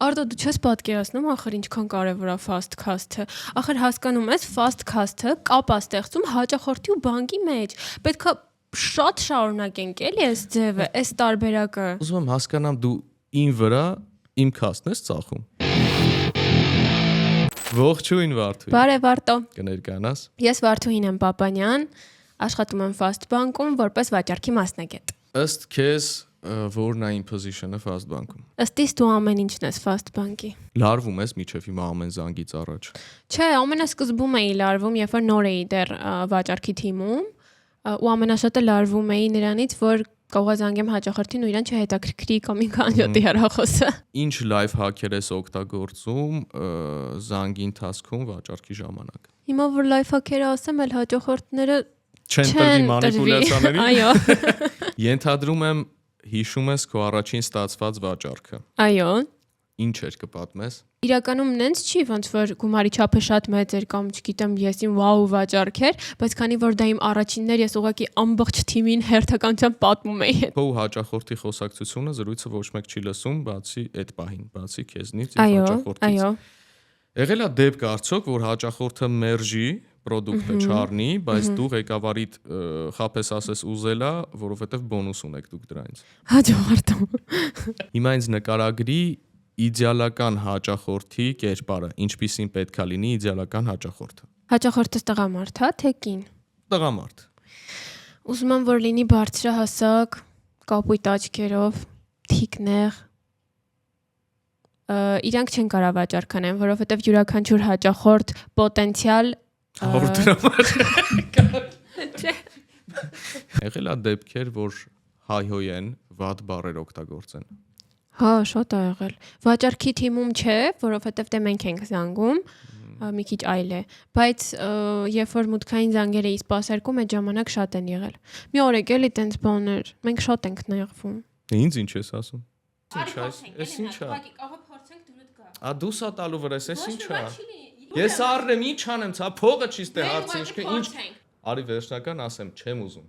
Արդո դու չես պատկերացնում ախր ինչքան կարևոր է fast cast-ը։ Ախր հասկանում ես fast cast-ը կապ է ստեղծում հաճախորդի ու բանկի մեջ։ Պետքա շատ շարունակենք էլի այս ձևը, այս տարբերակը։ Ուզում եմ հասկանամ դու իմ վրա իմ cast-ն ես ծախում։ Ողջույն Վարդուհի։ Բարև Արտո։ Կներկայանաս։ Ես Վարդուհին եմ Պապանյան, աշխատում եմ Fast Bank-ում որպես վաճառքի մասնագետ։ Ըստ քեզ որն է իմ position-ը Fast Bank-ում։ Ըստ իս դու ամեն ինչն ես Fast Bank-ի։ Լարվում ես միջև հիմա ամեն զանգից առաջ։ Չէ, ամենասկզբում էի լարվում, երբ որ նոր էի դեռ վաճառքի թիմում, ու ամենաշատը լարվում էի նրանից, որ կարող զանգեմ հաճախորդին ու իրան չհետաքրքրի կամ ինքը անջատի հեռախոսը։ Ինչ live hack-եր ես օգտագործում զանգի ընթացքում վաճառքի ժամանակ։ Հիմա որ live hack-երը ասեմ, էլ հաճախորդները Չեն տրվի մանիպուլյացիաների։ Այո։ Ենթադրում եմ հիշում ես քո առաջին ստացված վաճառքը։ Այո։ Ինչ էր կպատմես։ Իրականում նենց չի, ոնց որ գումարի չափը շատ մեծ էր կամ չգիտեմ, ես իմ վաու վաճառք էր, բայց քանի որ դա իմ առաջիններ, ես ուղղակի ամբողջ թիմին հերթականությամբ պատմում էի։ Քո հաճախորդի խոսակցությունը զրույցը ոչ մեկ չի լսում, բացի այդ պահին, բացի քեզնից եւ հաճախորդից։ Այո։ Եղել է դեպք արդյոք, որ հաճախորդը մերժի պրոդուկտը չառնի, բայց դու ղեկավարիդ խապես ասես ուզելա, որովհետեւ բոնուս ունեք դուք դրանից։ Հաջողարտում։ Հիմա ինձ նկարագրի իդեալական հաճախորդի կերպարը, ինչպիսին պետքա լինի իդեալական հաճախորդը։ Հաճախորդը տղամարդ է, թե կին։ Տղամարդ։ Ուզում եմ որ լինի բարձրահասակ, կապույտ աչքերով, թիկնեղ։ Իրանք չեն կարող վաճառքանեն, որովհետև յուրաքանչյուր հաճախորդ պոտենցիալ 100 դրամ։ Եղել է դեպքեր, որ հայհոյ են, վատ բառեր օգտագործեն։ Հա, շատ ա եղել։ Վաճառքի թիմում չէ, որովհետև դե մենք ենք զանգում, մի քիչ այլ է, բայց երբ որ մուտքային զանգեր էի սպասարկում, այդ ժամանակ շատ են եղել։ Մի օր եկել է տենց բաներ, մենք շատ ենք նեղվում։ Ինձ ինչ ես ասում։ Ինչ է, էս ինչ է։ Ահա փորձենք դուրդ գա։ Ա դու սա տալու վրա, էս ինչ է։ Ես առնեմ, ինչ անեմ, ցա փողը չի ստե հարցը, ինչ։ Արի վերջնական ասեմ, չեմ ուզում։